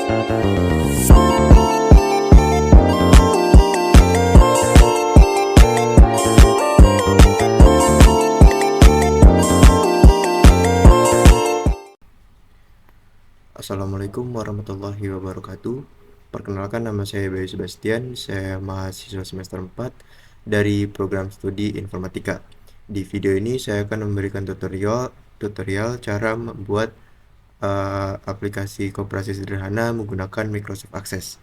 Assalamualaikum warahmatullahi wabarakatuh. Perkenalkan, nama saya Bayu Sebastian. Saya mahasiswa semester 4 dari program studi informatika. Di video ini saya akan memberikan tutorial cara membuat aplikasi koperasi sederhana menggunakan Microsoft Access.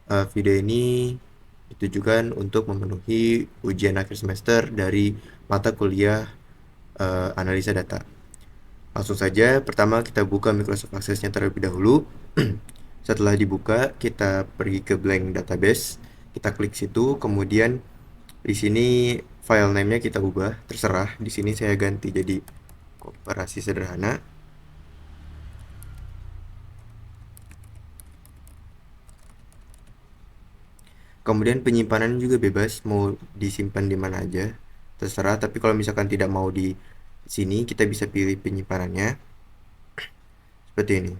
Video ini ditujukan untuk memenuhi ujian akhir semester dari mata kuliah analisa data. Langsung saja, pertama kita buka Microsoft Access-nya terlebih dahulu. Setelah dibuka, kita pergi ke blank database, kita klik situ, kemudian di sini file name-nya kita ubah, terserah. Di sini saya ganti jadi koperasi sederhana. Kemudian penyimpanan juga bebas, mau disimpan di mana aja, terserah. Tapi kalau misalkan tidak mau di sini, kita bisa pilih penyimpanannya seperti ini.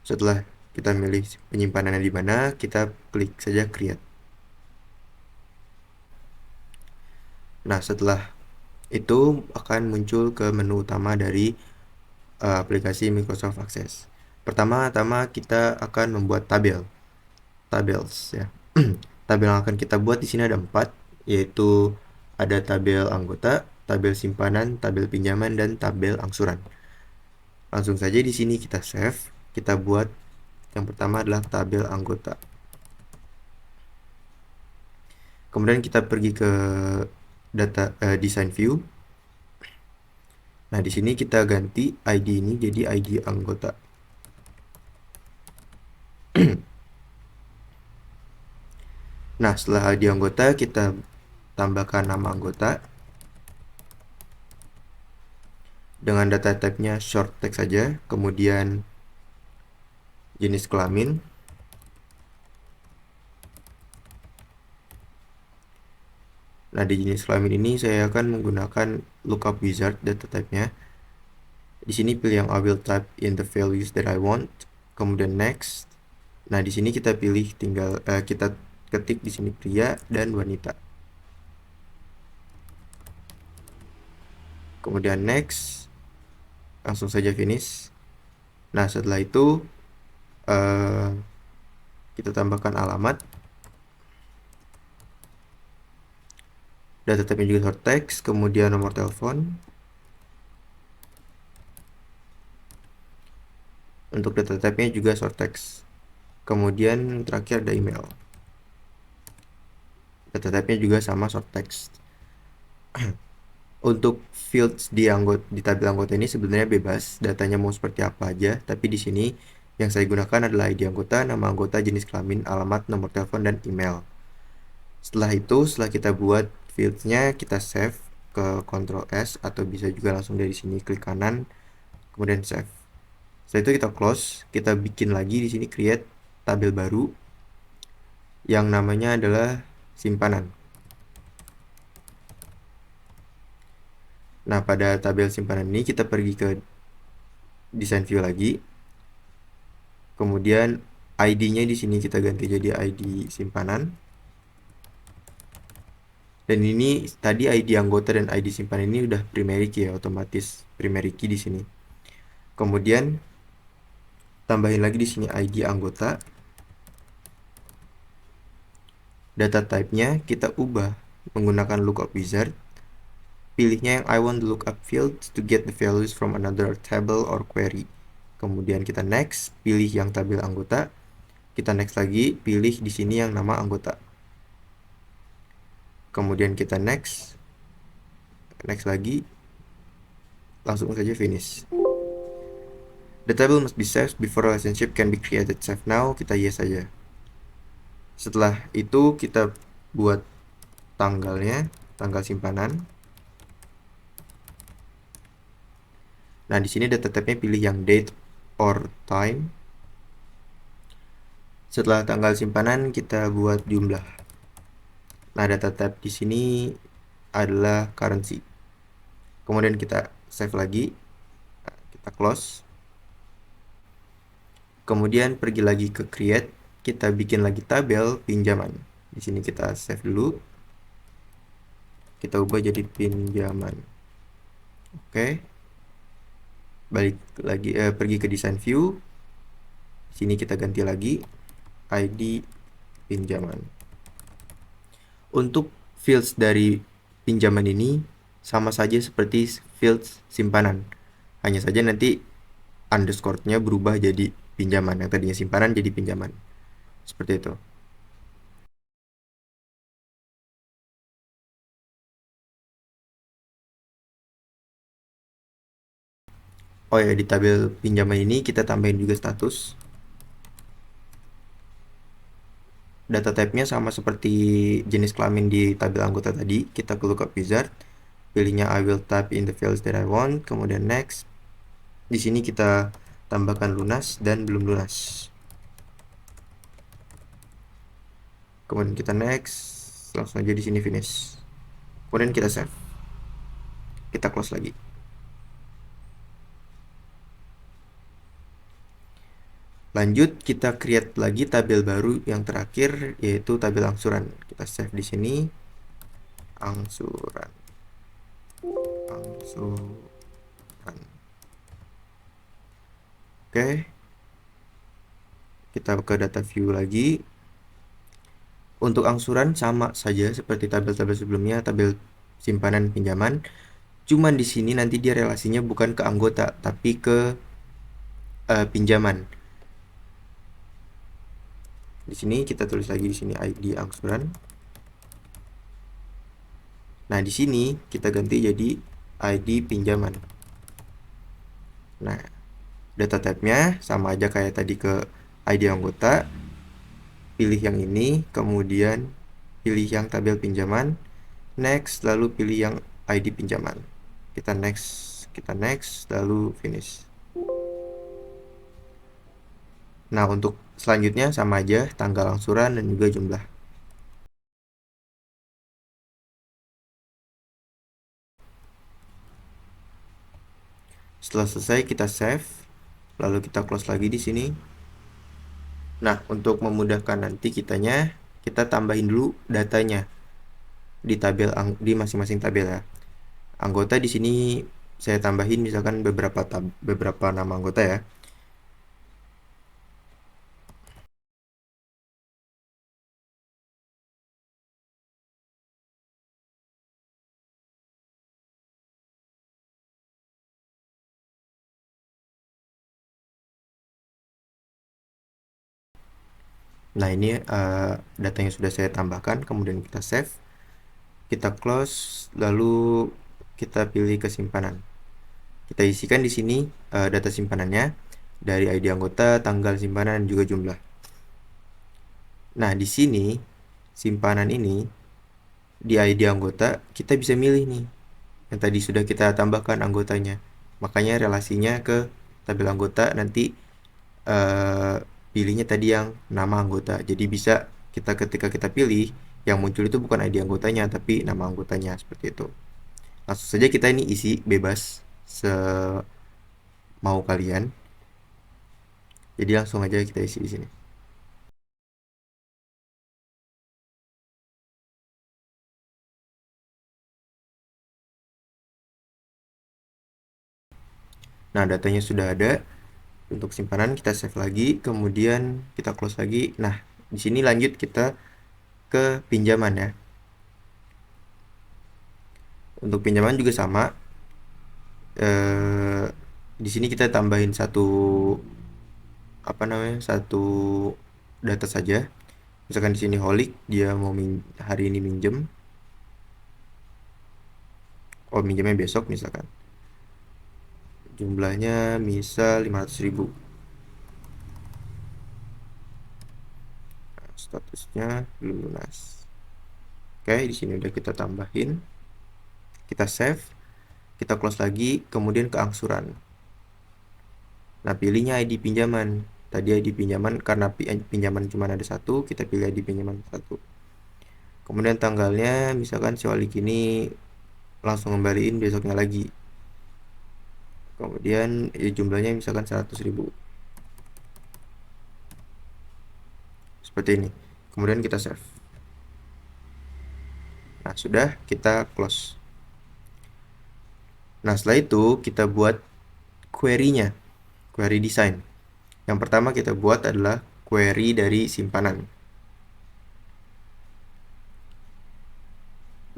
Setelah kita milih penyimpanannya di mana, kita klik saja create. Nah, setelah itu akan muncul ke menu utama dari aplikasi Microsoft Access. Pertama-tama kita akan membuat tabels ya. Tabel yang akan kita buat di sini ada 4, yaitu ada tabel anggota, tabel simpanan, tabel pinjaman, dan tabel angsuran. Langsung saja di sini kita save. Kita buat yang pertama adalah tabel anggota. Kemudian kita pergi ke data design view. Nah, di sini kita ganti ID ini jadi ID anggota. Nah, setelah ID anggota, kita tambahkan nama anggota dengan data type-nya short text saja, kemudian jenis kelamin, nah di jenis kelamin ini saya akan menggunakan lookup wizard data type-nya. Di sini pilih yang I will type in the values that I want, kemudian next. Nah, di sini kita pilih tinggal kita ketik di sini pria dan wanita. Kemudian next, langsung saja finish. Nah, setelah itu kita tambahkan alamat, data type-nya juga short text, kemudian nomor telepon. Untuk data type-nya juga short text. Kemudian terakhir ada email. Data type-nya juga sama short text. Untuk fields di tabel anggota ini sebenarnya bebas, datanya mau seperti apa aja, tapi di sini yang saya gunakan adalah ID anggota, nama anggota, jenis kelamin, alamat, nomor telepon, dan email. Setelah itu, setelah kita buat fields-nya, kita save ke Ctrl S, atau bisa juga langsung dari sini klik kanan, kemudian save. Setelah itu kita close, kita bikin lagi di sini create tabel baru yang namanya adalah simpanan. Nah, pada tabel simpanan ini kita pergi ke design view lagi. Kemudian ID-nya di sini kita ganti jadi ID simpanan. Dan ini tadi ID anggota dan ID simpanan ini udah primary key ya, otomatis primary key di sini. Kemudian tambahin lagi di sini ID anggota. Data type-nya kita ubah menggunakan lookup wizard. Pilihnya yang I want the lookup field to get the values from another table or query. Kemudian kita next, pilih yang tabel anggota. Kita next lagi, pilih di sini yang nama anggota. Kemudian kita next lagi, langsung saja finish. The table must be saved before relationship can be created. Save now, kita yes saja. Setelah itu kita buat tanggalnya, tanggal simpanan. Nah, di sini data type-nya pilih yang date or time. Setelah tanggal simpanan kita buat jumlah. Nah, data type di sini adalah currency. Kemudian kita save lagi, kita close. Kemudian pergi lagi ke create, kita bikin lagi tabel pinjaman. Di sini kita save dulu, kita ubah jadi pinjaman. Oke, balik lagi, pergi ke design view. Sini kita ganti lagi ID pinjaman. Untuk fields dari pinjaman ini sama saja seperti fields simpanan. Hanya saja nanti underscore-nya berubah jadi pinjaman. Yang tadinya simpanan jadi pinjaman. Seperti itu. Oh ya, di tabel pinjaman ini kita tambahin juga status. Data type-nya sama seperti jenis kelamin di tabel anggota tadi. Kita ke lookup wizard, pilihnya I will type in the fields that I want, kemudian next. Di sini kita tambahkan lunas dan belum lunas. Kemudian kita next, langsung aja di sini finish. Kemudian kita save. Kita close lagi. Lanjut, kita create lagi tabel baru yang terakhir, yaitu tabel angsuran. Kita save di sini. Angsuran. Oke. Kita ke data view lagi. Untuk angsuran sama saja seperti tabel-tabel sebelumnya, tabel simpanan pinjaman. Cuman di sini nanti dia relasinya bukan ke anggota, tapi ke pinjaman. Di sini kita tulis lagi di sini ID angsuran. Nah, di sini kita ganti jadi ID pinjaman. Nah, data type-nya sama aja kayak tadi ke ID anggota. Pilih yang ini, kemudian pilih yang tabel pinjaman, next, lalu pilih yang ID pinjaman. Kita next, lalu finish. Nah, untuk selanjutnya sama aja, tanggal angsuran dan juga jumlah. Setelah selesai kita save, lalu kita close lagi di sini. Nah, untuk memudahkan nanti kita tambahin dulu datanya di tabel di masing-masing tabel ya. Anggota di sini saya tambahin misalkan beberapa nama anggota ya. Nah, ini datanya sudah saya tambahkan, kemudian kita save, kita close, lalu kita pilih ke simpanan. Kita isikan di sini data simpanannya dari ID anggota, tanggal simpanan, dan juga jumlah. Nah, di sini simpanan ini di ID anggota kita bisa milih nih yang tadi sudah kita tambahkan anggotanya. Makanya relasinya ke tabel anggota nanti pilihnya tadi yang nama anggota. Jadi bisa ketika kita pilih yang muncul itu bukan ID anggotanya tapi nama anggotanya, seperti itu. Langsung saja kita ini isi bebas semau kalian. Jadi langsung aja kita isi di sini. Nah, datanya sudah ada. Untuk simpanan kita save lagi, kemudian kita close lagi. Nah, di sini lanjut kita ke pinjaman ya. Untuk pinjaman juga sama. Di sini kita tambahin satu data saja. Misalkan di sini Holik dia mau hari ini minjem. Oh, minjemnya besok misalkan. Jumlahnya misal 500.000. Nah, statusnya belum lunas. Oke, di sini udah kita tambahin. Kita save, kita close lagi, kemudian ke angsuran. Nah, pilihnya ID pinjaman. Tadi ID pinjaman karena pinjaman cuma ada satu, kita pilih ID pinjaman satu. Kemudian tanggalnya misalkan si Holik ini langsung ngembaliin besoknya lagi. Kemudian jumlahnya misalkan 100.000. Seperti ini. Kemudian kita save. Nah, sudah, kita close. Nah, setelah itu kita buat query-nya, query design. Yang pertama kita buat adalah query dari simpanan.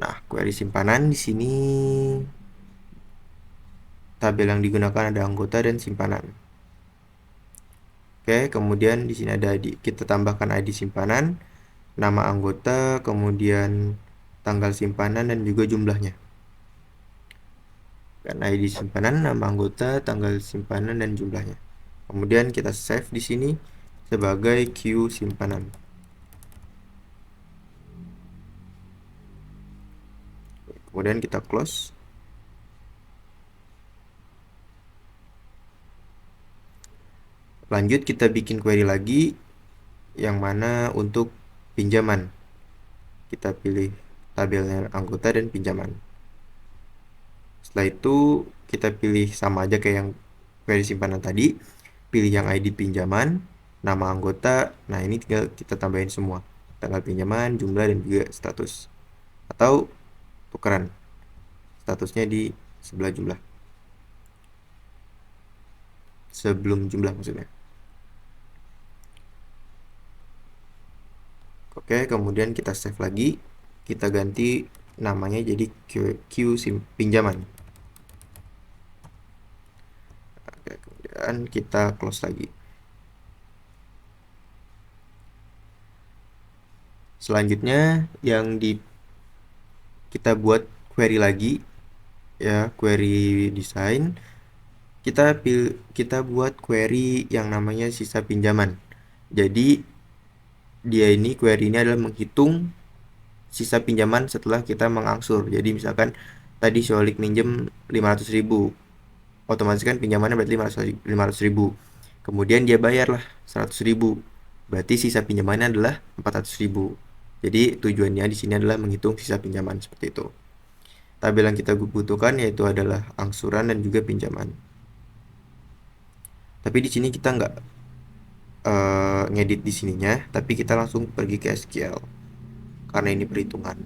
Nah, query simpanan di sini tabel yang digunakan ada anggota dan simpanan. Oke, kemudian di sini ada ID. Kita tambahkan ID simpanan, nama anggota, kemudian tanggal simpanan dan juga jumlahnya. Dan ID simpanan, nama anggota, tanggal simpanan dan jumlahnya. Kemudian kita save di sini sebagai queue simpanan. Kemudian kita close. Lanjut kita bikin query lagi yang mana untuk pinjaman. Kita pilih tabelnya anggota dan pinjaman. Setelah itu kita pilih sama aja kayak yang query simpanan tadi. Pilih yang ID pinjaman, nama anggota. Nah, ini tinggal kita tambahin semua. Tanggal pinjaman, jumlah, dan juga status. Atau tukeran. Statusnya di sebelah jumlah. Sebelum jumlah maksudnya. Oke, kemudian kita save lagi. Kita ganti namanya jadi pinjaman. Oke, kemudian kita close lagi. Selanjutnya yang kita buat query lagi ya, query design. Kita buat query yang namanya sisa pinjaman. Jadi query ini adalah menghitung sisa pinjaman setelah kita mengangsur. Jadi misalkan tadi Sholik minjem 500.000, otomatis kan pinjamannya berarti 500.000. Kemudian dia bayarlah 100.000, berarti sisa pinjamannya adalah 400.000. Jadi tujuannya di sini adalah menghitung sisa pinjaman seperti itu. Tabel yang kita butuhkan yaitu adalah angsuran dan juga pinjaman. Tapi di sini kita nggak ngedit di sininya, tapi kita langsung pergi ke SQL karena ini perhitungan.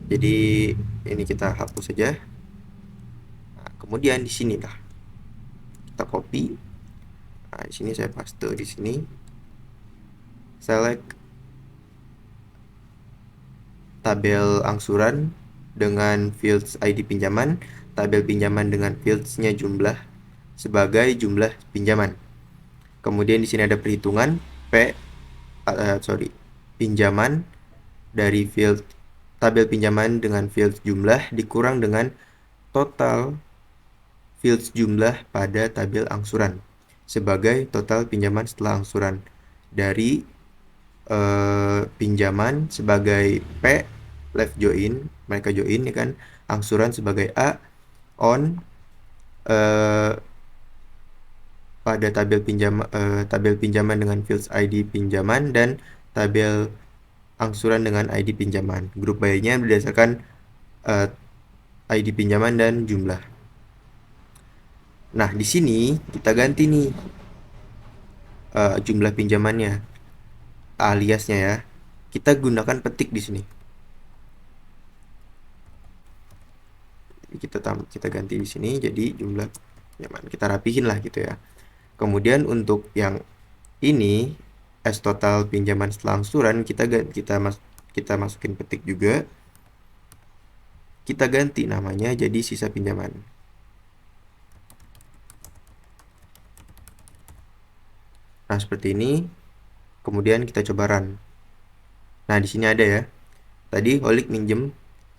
Jadi ini kita hapus saja. Nah, kemudian di sini lah kita copy. Nah, di sini saya paste di sini. Select tabel angsuran dengan fields ID pinjaman, tabel pinjaman dengan fieldsnya jumlah sebagai jumlah pinjaman. Kemudian di sini ada perhitungan pinjaman dari field tabel pinjaman dengan field jumlah dikurang dengan total field jumlah pada tabel angsuran sebagai total pinjaman setelah angsuran dari pinjaman sebagai P left join, mereka join ya kan, angsuran sebagai A on pada tabel pinjaman dengan fields ID pinjaman dan tabel angsuran dengan ID pinjaman. Grup by-nya berdasarkan ID pinjaman dan jumlah. Nah, di sini kita ganti nih jumlah pinjamannya, aliasnya ya. Kita gunakan petik di sini. Kita ganti di sini jadi jumlah pinjaman. Kita rapihin lah gitu ya. Kemudian untuk yang ini as total pinjaman setelah angsuran kita masukin petik juga. Kita ganti namanya jadi sisa pinjaman. Nah, seperti ini. Kemudian kita coba run. Nah, di sini ada ya. Tadi Holik minjem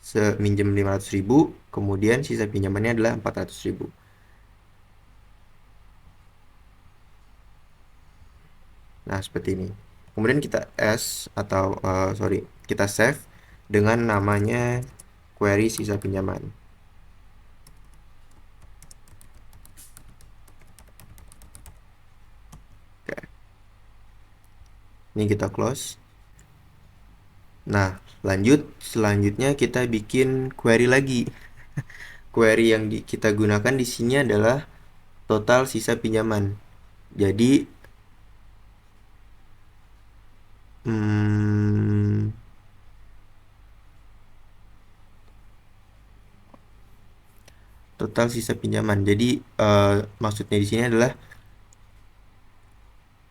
500.000, kemudian sisa pinjamannya adalah 400.000. Nah, seperti ini. Kemudian kita kita save dengan namanya query sisa pinjaman. Oke. Ini kita close. Nah, selanjutnya kita bikin query lagi. query yang kita gunakan di sini adalah total sisa pinjaman. Jadi total sisa pinjaman. Jadi maksudnya di sini adalah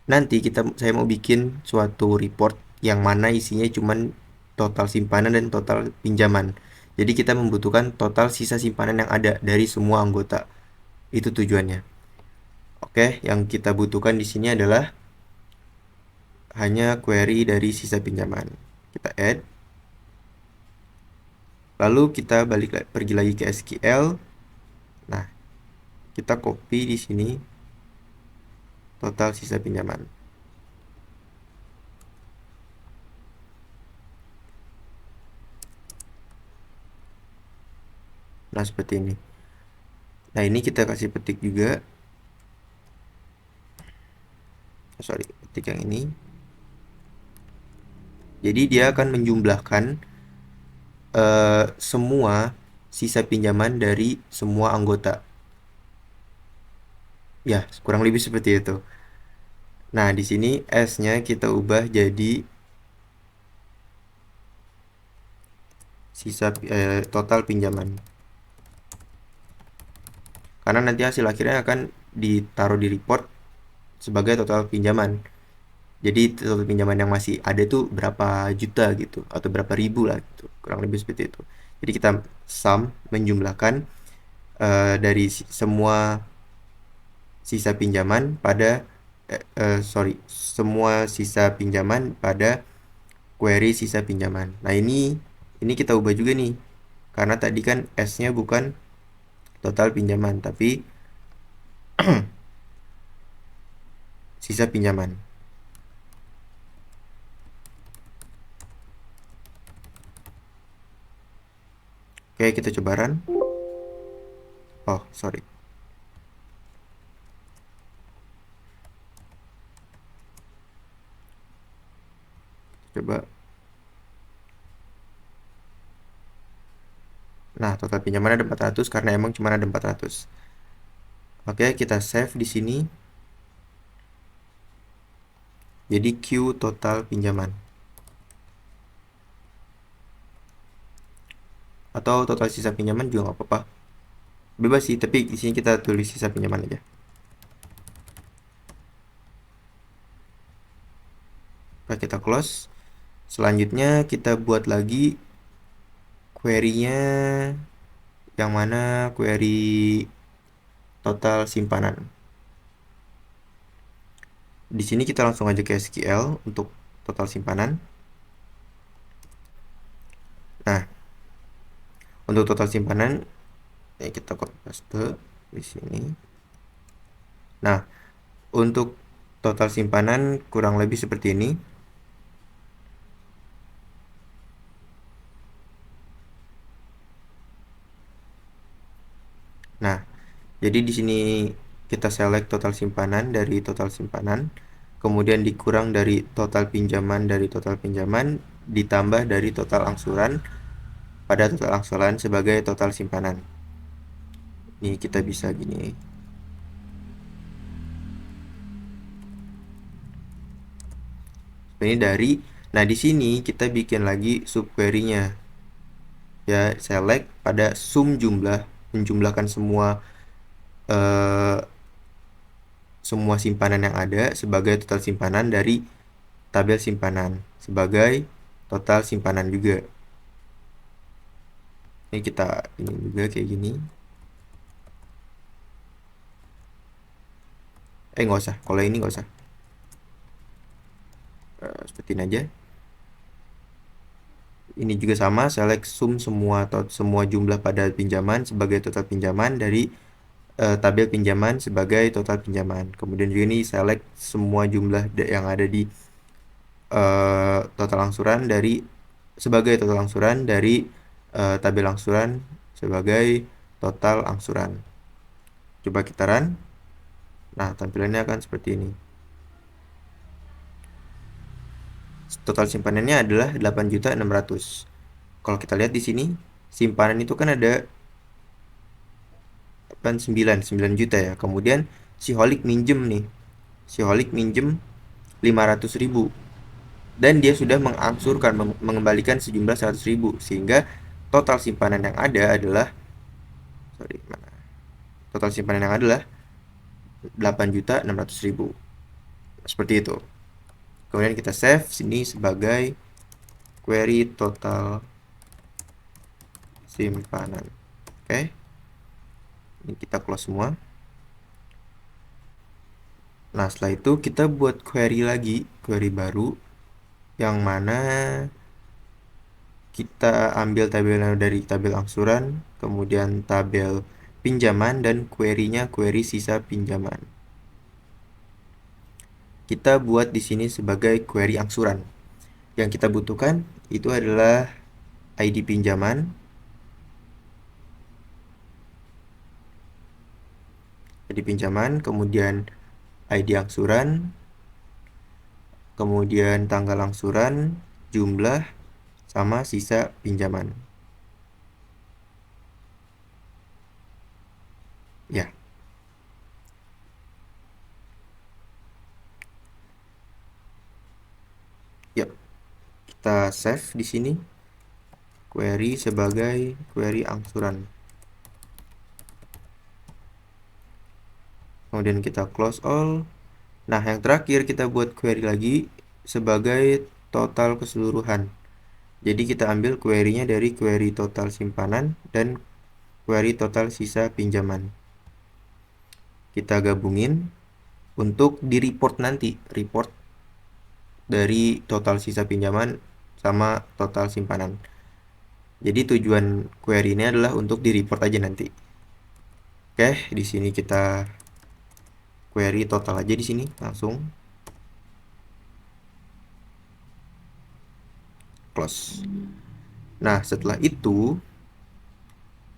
nanti saya mau bikin suatu report yang mana isinya cuman total simpanan dan total pinjaman. Jadi kita membutuhkan total sisa simpanan yang ada dari semua anggota. Itu tujuannya. Oke, yang kita butuhkan di sini adalah hanya query dari sisa pinjaman. Kita add. Lalu kita pergi lagi ke SQL. Nah, kita copy di sini total sisa pinjaman. Nah, seperti ini. Nah, ini kita kasih petik juga. Sorry, petik yang ini. Jadi dia akan menjumlahkan semua sisa pinjaman dari semua anggota. Ya, kurang lebih seperti itu. Nah, di sini S-nya kita ubah jadi sisa total pinjaman. Karena nanti hasil akhirnya akan ditaruh di report sebagai total pinjaman. Jadi total pinjaman yang masih ada itu berapa juta gitu, atau berapa ribu lah gitu. Kurang lebih seperti itu. Jadi kita sum, menjumlahkan dari semua sisa pinjaman pada semua sisa pinjaman pada query sisa pinjaman. Nah, ini kita ubah juga nih. Karena tadi kan S-nya bukan total pinjaman, tapi sisa pinjaman. Oke, kita coba run. Oh, sorry. Coba. Nah, total pinjaman ada 400 karena emang cuma ada 400. Oke, kita save di sini. Jadi Q total pinjaman. Atau total sisa pinjaman juga nggak apa-apa. Bebas sih, tapi di sini kita tulis sisa pinjaman aja. Oke, kita close. Selanjutnya kita buat lagi query-nya yang mana query total simpanan. Di sini kita langsung aja ke SQL untuk total simpanan. Nah, untuk total simpanan kita copy paste di sini. Nah, untuk total simpanan kurang lebih seperti ini. Nah, jadi di sini kita select total simpanan dari total simpanan, kemudian dikurang dari total pinjaman ditambah dari total angsuran pada total angsuran sebagai total simpanan. Ini kita bisa gini. Ini dari, nah di sini kita bikin lagi subquery-nya. Ya, select pada sum jumlah, menjumlahkan semua simpanan yang ada sebagai total simpanan dari tabel simpanan sebagai total simpanan juga. Ini kita ini juga kayak gini. Nggak usah, kalau ini nggak usah. Seperti ini aja. Ini juga sama, select sum semua jumlah pada pinjaman sebagai total pinjaman dari tabel pinjaman sebagai total pinjaman. Kemudian juga ini select semua jumlah yang ada di total angsuran sebagai total angsuran dari tabel angsuran sebagai total angsuran. Coba kita run. Nah, tampilannya akan seperti ini. Total simpanannya adalah 8.600.000. Kalau kita lihat di sini, simpanan itu kan ada 9 juta ya. Kemudian si Holik minjem nih. Si Holik minjem 500.000 dan dia sudah mengangsurkan mengembalikan sejumlah 100.000 sehingga total simpanan yang ada adalah sorry mana total simpanan yang adalah 8.600.000 seperti itu. Kemudian kita save sini sebagai query total simpanan. Oke, ini kita close semua. Nah, setelah itu kita buat query lagi, query baru yang mana kita ambil tabelnya dari tabel angsuran, kemudian tabel pinjaman, dan query-nya query sisa pinjaman. Kita buat di sini sebagai query angsuran. Yang kita butuhkan itu adalah ID pinjaman, kemudian ID angsuran, kemudian tanggal angsuran, jumlah, sama sisa pinjaman. Ya, yuk kita save di sini query sebagai query angsuran. Kemudian kita close all. Nah, yang terakhir kita buat query lagi sebagai total keseluruhan. Jadi kita ambil query-nya dari query total simpanan dan query total sisa pinjaman. Kita gabungin untuk di report nanti, report dari total sisa pinjaman sama total simpanan. Jadi tujuan query ini adalah untuk di report aja nanti. Oke, di sini kita query total aja di sini langsung close. Nah, setelah itu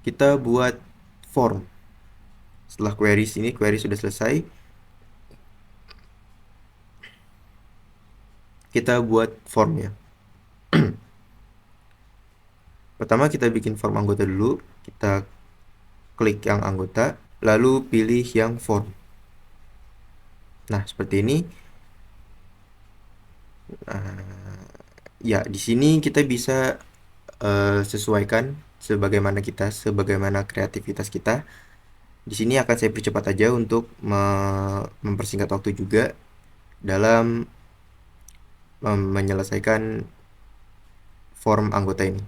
kita buat form. Setelah query sini, query sudah selesai, kita buat formnya. Pertama kita bikin form anggota dulu. Kita klik yang anggota, lalu pilih yang form. Nah, seperti ini. Nah, ya, di sini kita bisa sesuaikan sebagaimana kreativitas kita. Di sini akan saya percepat aja untuk mempersingkat waktu juga dalam menyelesaikan form anggota ini.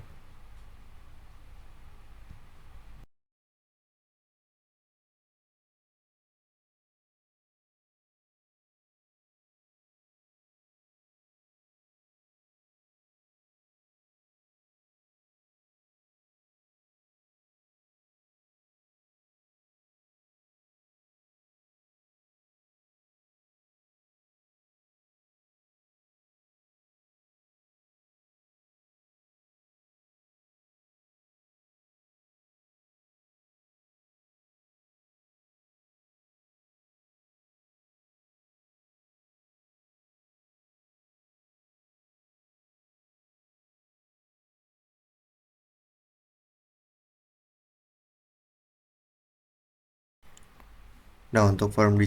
Nah, untuk form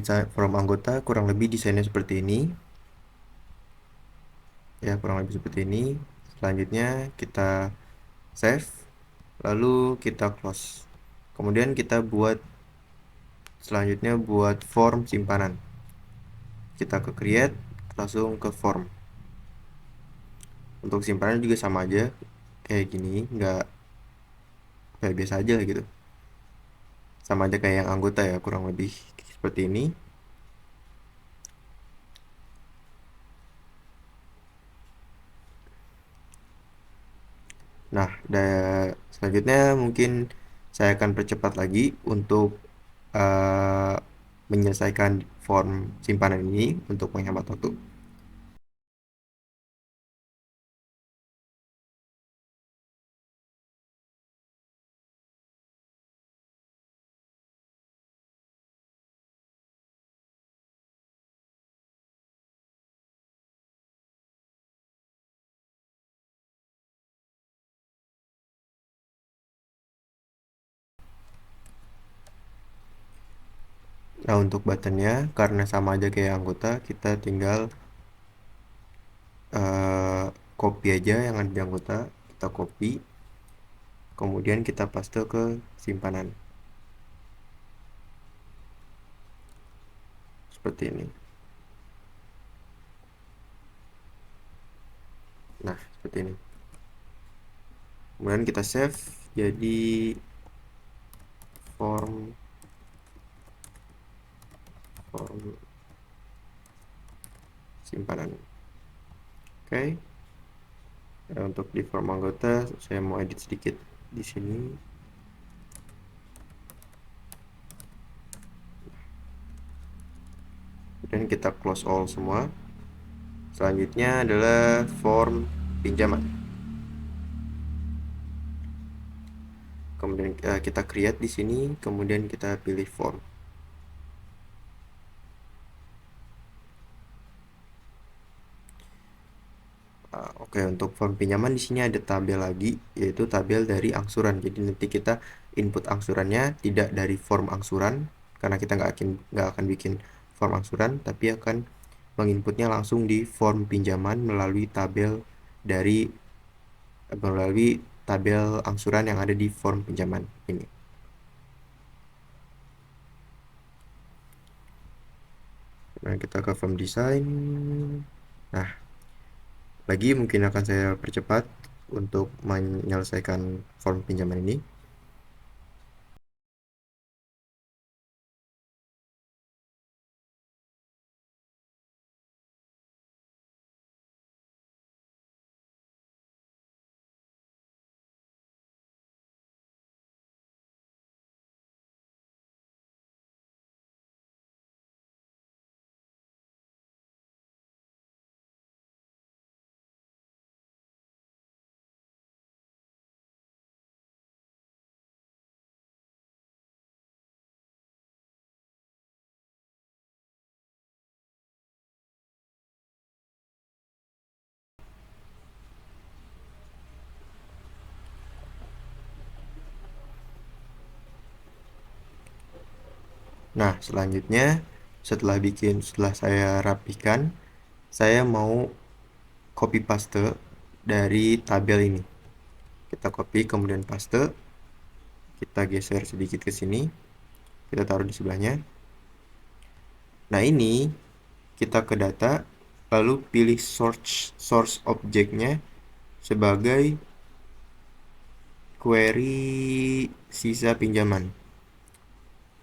anggota kurang lebih desainnya seperti ini. Ya, kurang lebih seperti ini. Selanjutnya kita save, lalu kita close. Kemudian kita buat selanjutnya buat form simpanan. Kita ke create, langsung ke form. Untuk simpanan juga sama aja, kayak gini, nggak kayak biasa aja gitu. Sama aja kayak yang anggota ya, kurang lebih seperti ini. Nah, selanjutnya mungkin saya akan percepat lagi untuk uh, menyelesaikan form simpanan ini untuk menghemat waktu. Nah, untuk buttonnya karena sama aja kayak anggota, kita tinggal copy aja yang ada di anggota, kita copy, kemudian kita paste ke simpanan seperti ini. Nah, seperti ini. Kemudian kita save jadi form simpanan. Oke. Nah, untuk di form anggota saya mau edit sedikit di sini. Dan kita close all semua. Selanjutnya adalah form pinjaman. Kemudian kita create di sini, kemudian kita pilih form. Oke, untuk form pinjaman di sini ada tabel lagi, yaitu tabel dari angsuran. Jadi nanti kita input angsurannya tidak dari form angsuran, karena kita nggak akan bikin form angsuran, tapi akan menginputnya langsung di form pinjaman melalui tabel angsuran yang ada di form pinjaman ini. Nah, kita ke form design. Nah, lagi mungkin akan saya percepat untuk menyelesaikan form pinjaman ini. Nah, selanjutnya setelah saya rapikan, saya mau copy paste dari tabel ini. Kita copy kemudian paste, kita geser sedikit ke sini, kita taruh di sebelahnya. Nah, ini kita ke data, lalu pilih source objeknya sebagai query sisa pinjaman.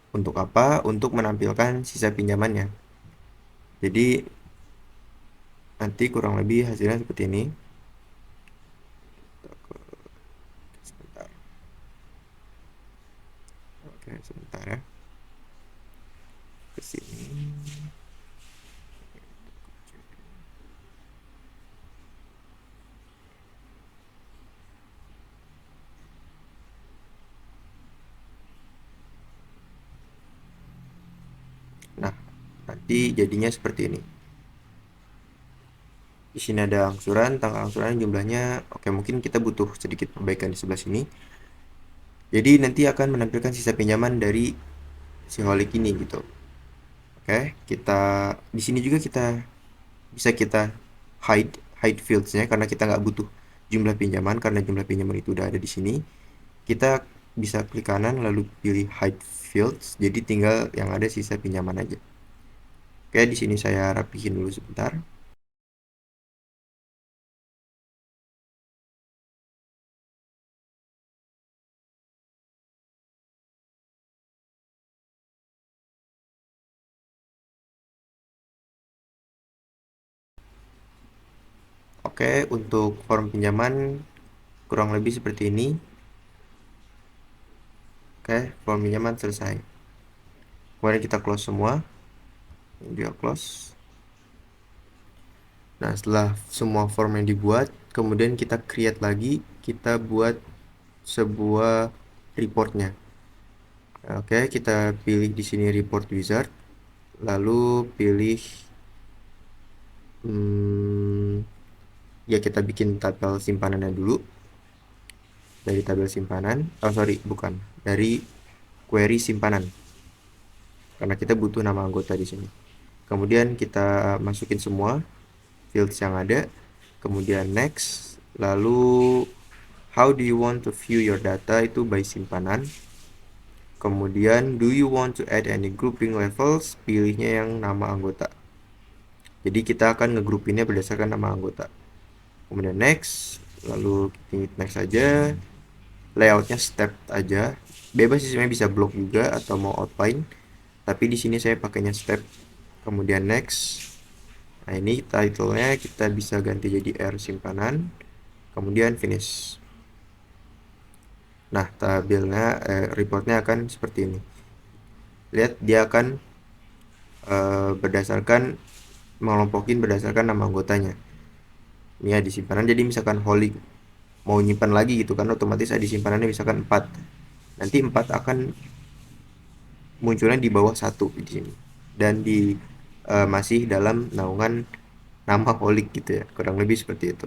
Untuk apa? Untuk menampilkan sisa pinjamannya. Jadi nanti kurang lebih hasilnya seperti ini. Sebentar. Oke, sebentar ya. Ke sini. Nah, nanti jadinya seperti ini. Di sini ada angsuran, tanggal angsuran jumlahnya. Oke, mungkin kita butuh sedikit perbaikan di sebelah sini. Jadi nanti akan menampilkan sisa pinjaman dari si Holik ini gitu. Oke, di sini juga kita hide fields-nya karena kita nggak butuh jumlah pinjaman, karena jumlah pinjaman itu udah ada di sini. Kita bisa klik kanan lalu pilih hide fields, jadi tinggal yang ada sisa pinjaman aja. Oke, di sini saya rapihin dulu sebentar. Oke, untuk form pinjaman kurang lebih seperti ini. Oke, form pinjaman selesai. Kemudian kita close semua. Ini dia close. Nah, setelah semua form yang dibuat, kemudian kita create lagi, kita buat sebuah reportnya. Oke, kita pilih di sini report wizard, lalu pilih ya kita bikin tabel simpanannya dulu. Dari tabel simpanan, sorry, bukan, dari query simpanan. karena kita butuh nama anggota di sini. Kemudian kita masukin semua fields yang ada, kemudian next, lalu how do you want to view your data itu by simpanan. Kemudian do you want to add any grouping levels, pilihnya yang nama anggota. Jadi kita akan ngegrupinnya berdasarkan nama anggota. Kemudian next, lalu kita next aja. Layoutnya step aja. Bebas sih, sebenarnya bisa block juga atau mau outline. Tapi di sini saya pakainya step. Kemudian next. Nah, ini title-nya kita bisa ganti jadi R simpanan. Kemudian finish. Nah, tabelnya reportnya akan seperti ini. Lihat, dia akan berdasarkan melompokin berdasarkan nama anggotanya. Ini ya di simpanan, jadi misalkan Holy mau nyimpan lagi gitu kan, otomatis ada simpanannya misalkan 4. Nanti 4 akan munculnya di bawah 1 di sini. Dan di masih dalam naungan nama Holik gitu ya. Kurang lebih seperti itu.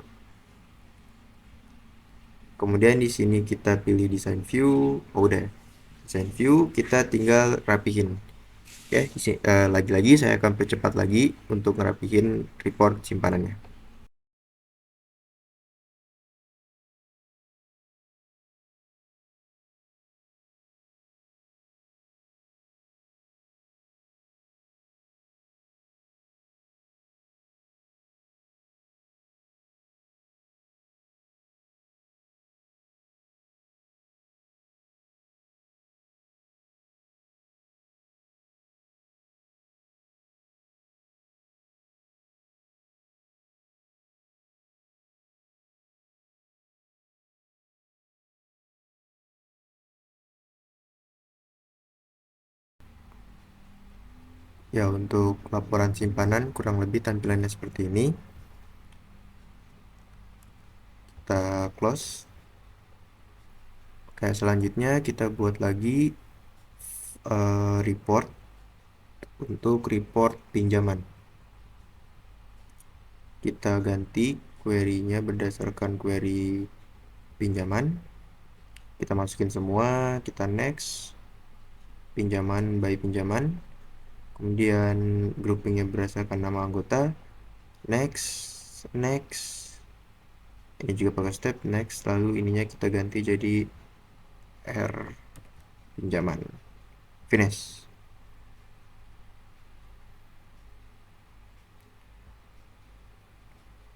Kemudian di sini kita pilih design view. Oh, udah. Design view kita tinggal rapihin. Oke, lagi-lagi saya akan percepat lagi untuk ngerapihin report simpanannya. Ya, untuk laporan simpanan kurang lebih tampilannya seperti ini. Kita close. Kayak selanjutnya kita buat lagi report untuk report pinjaman. Kita ganti query-nya berdasarkan query pinjaman. Kita masukin semua, kita next, pinjaman by pinjaman. Kemudian groupingnya berdasarkan nama anggota. Next, next. Ini juga pakai step next. Lalu ininya kita ganti jadi R pinjaman. Finish.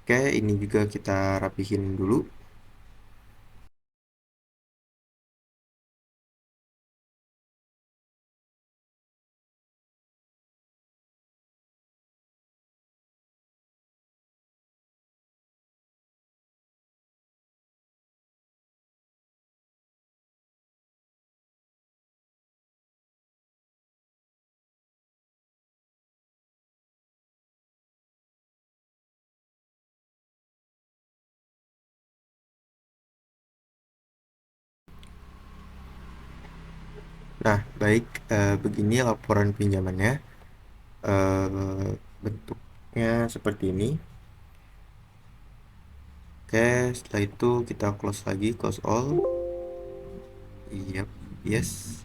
Oke, ini juga kita rapihin dulu. Nah, baik, begini laporan pinjamannya. Bentuknya seperti ini. Oke, setelah itu kita close lagi, close all. Yep, yes.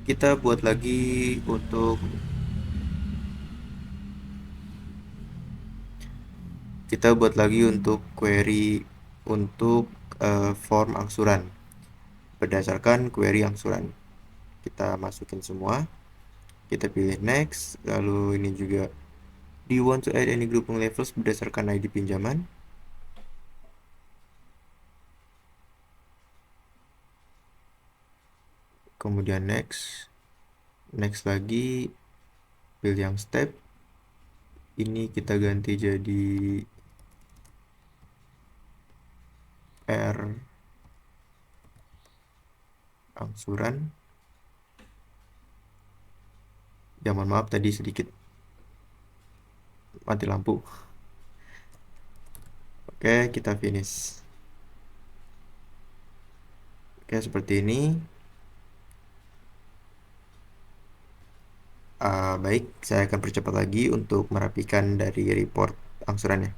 Kita buat lagi untuk query untuk form angsuran berdasarkan query angsuran. Kita masukin semua. Kita pilih next, lalu ini juga do you want to add any grouping levels berdasarkan ID pinjaman. Kemudian next, next lagi, pilih yang step. Ini kita ganti jadi R angsuran. Ya, mohon maaf tadi sedikit mati lampu. Oke, kita finish. Oke, seperti ini. Baik, saya akan percepat lagi untuk merapikan dari report angsurannya.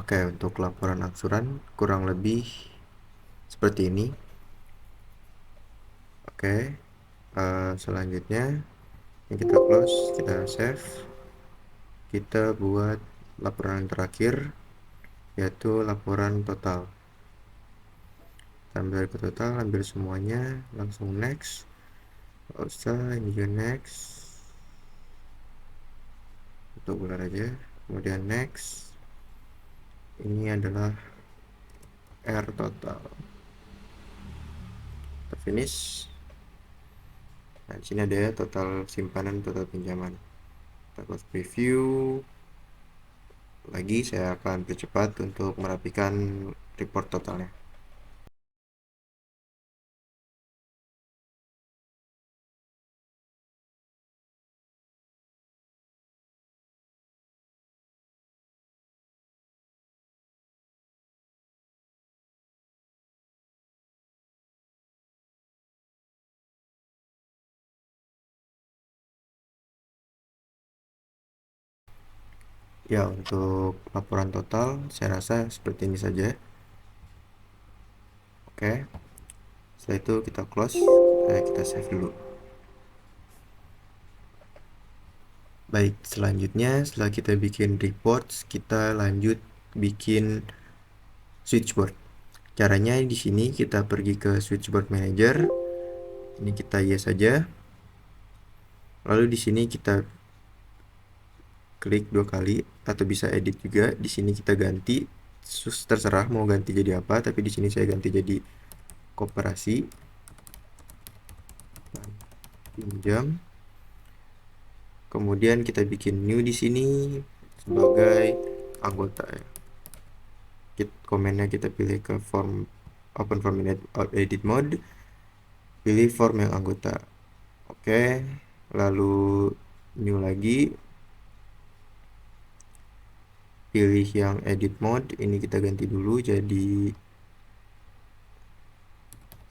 Oke, untuk laporan angsuran kurang lebih seperti ini. Oke, selanjutnya yang kita close, kita save, kita buat laporan yang terakhir, yaitu laporan total. Kita ambil ke total, ambil semuanya, langsung next. Gak usah, ini juga next, untuk bulan aja. Kemudian next, ini adalah R total. Kita finish. Nah, di sini ada ya total simpanan, total pinjaman. Kita close preview. Lagi saya akan percepat untuk merapikan report totalnya. Ya, untuk laporan total saya rasa seperti ini saja. Oke, setelah itu kita close, kita save dulu. Baik, selanjutnya setelah kita bikin reports, kita lanjut bikin switchboard. Caranya di sini kita pergi ke switchboard manager. Ini kita yes saja. Lalu di sini kita klik 2 kali atau bisa edit juga. Di sini kita ganti, terserah mau ganti jadi apa, tapi di sini saya ganti jadi koperasi pinjam. Kemudian kita bikin new di sini sebagai anggota ya. Komennya kita pilih ke form, open form in edit mode, pilih form yang anggota. Oke, lalu new lagi, pilih yang edit mode, ini kita ganti dulu jadi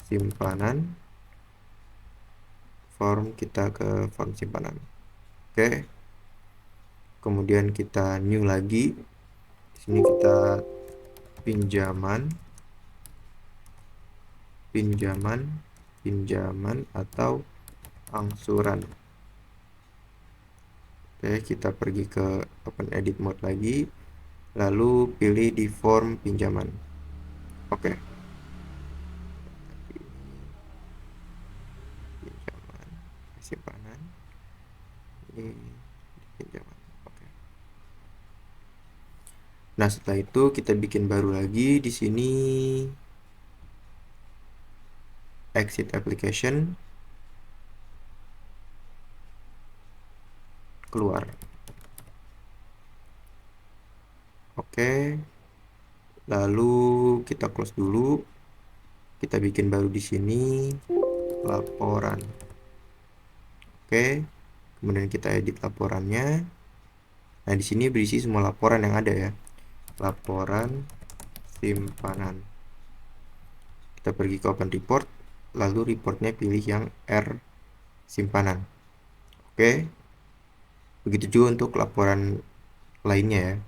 simpanan, form kita ke form simpanan. Oke, kemudian kita new lagi, di sini kita pinjaman, pinjaman atau angsuran. Oke, kita pergi ke open edit mode lagi, lalu pilih di form pinjaman. Oke, pinjaman, simpanan, ini pinjaman. Oke. Nah, setelah itu kita bikin baru lagi di sini, exit application, keluar. Oke, lalu kita close dulu, kita bikin baru di sini laporan. Oke, kemudian kita edit laporannya. Nah, di sini berisi semua laporan yang ada ya, laporan simpanan. Kita pergi ke open report, lalu reportnya pilih yang R simpanan. Oke, begitu juga untuk laporan lainnya ya.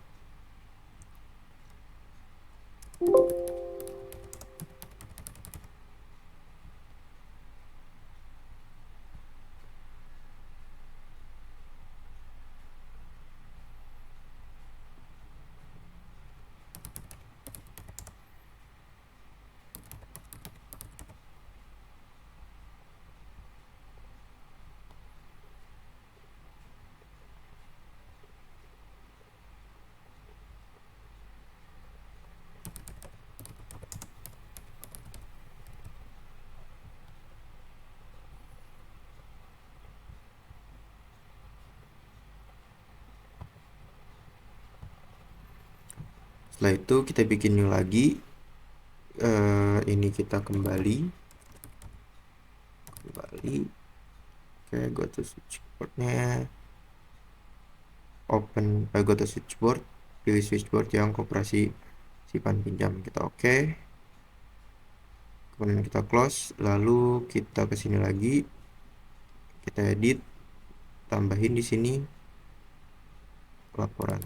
Setelah itu kita bikin new lagi. Ini kita kembali. Oke, go to switchboardnya. Go to switchboard, pilih switchboard yang koperasi simpan pinjam. Kita oke. Kemudian kita close, lalu kita ke sini lagi, kita edit, tambahin di sini laporan.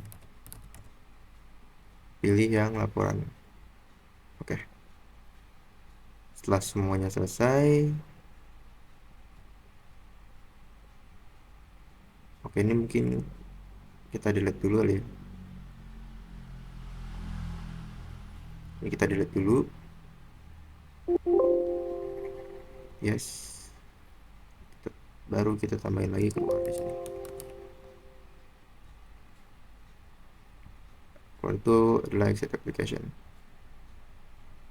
pilih yang laporan. Oke, setelah semuanya selesai, oke, ini mungkin kita delete dulu kali ya. Ini kita delete dulu. Yes. Baru kita tambahin lagi keluar di sini. Keluar itu adalah exit application.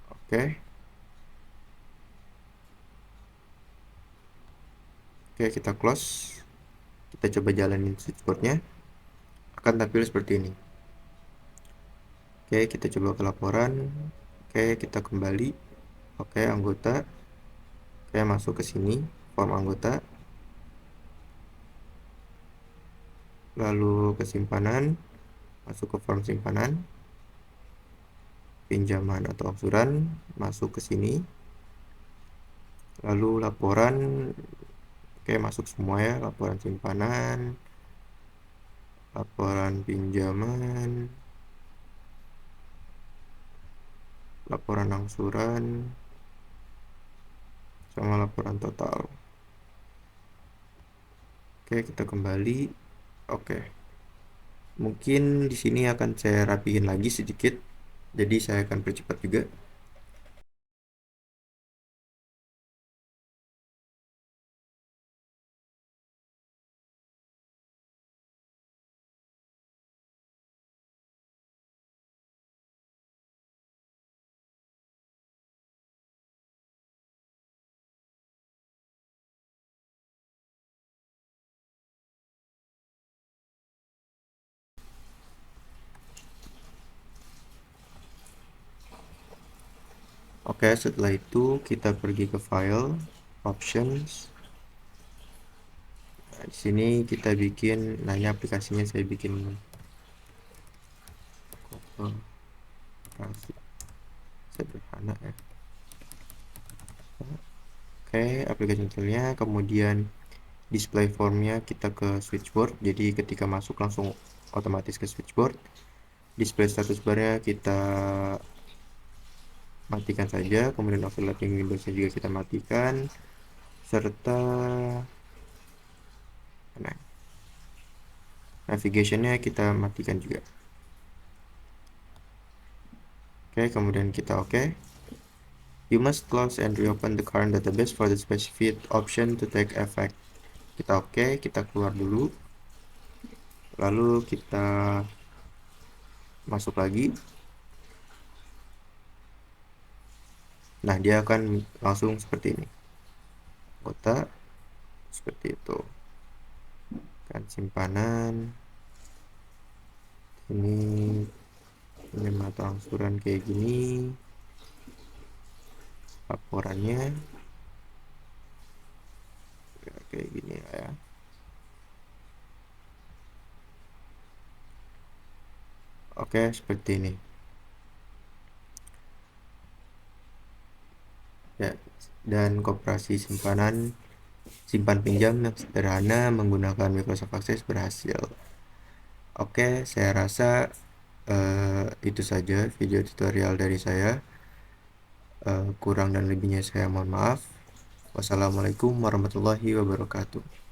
Oke. Oke, kita close. Kita coba jalanin switchboardnya. Akan tampil seperti ini. Oke, kita coba ke laporan. Oke, kita kembali. Oke, anggota. Oke, masuk ke sini. Form anggota. Lalu ke simpanan. Masuk ke form simpanan. Pinjaman atau angsuran. Masuk ke sini. Lalu laporan. Oke, masuk semua ya. Laporan simpanan. Laporan pinjaman. Laporan angsuran. Sama laporan total. Oke, kita kembali. Oke. Mungkin di sini akan saya rapihin lagi sedikit. Jadi saya akan percepat juga. Oke, setelah itu kita pergi ke file, options. Nah, di sini kita bikin, nah ini aplikasinya saya bikin koperasi sederhana ya. Oke, aplikasi detailnya, kemudian display formnya kita ke switchboard. Jadi ketika masuk langsung otomatis ke switchboard. Display status barnya kita matikan saja, kemudian overlapping windowsnya juga kita matikan, serta nah, navigationnya kita matikan juga. Oke, kemudian kita oke. You must close and reopen the current database for the specified option to take effect. Kita oke, kita keluar dulu. Lalu kita masuk lagi. Nah, dia akan langsung seperti ini. Kota seperti itu. Kan simpanan. Ini mata angsuran kayak gini. Laporannya ya, kayak gini ya. Oke, seperti ini. Ya, dan koperasi simpan pinjam yang sederhana menggunakan Microsoft Access berhasil. Oke, saya rasa itu saja video tutorial dari saya. Kurang dan lebihnya saya mohon maaf. Wassalamualaikum warahmatullahi wabarakatuh.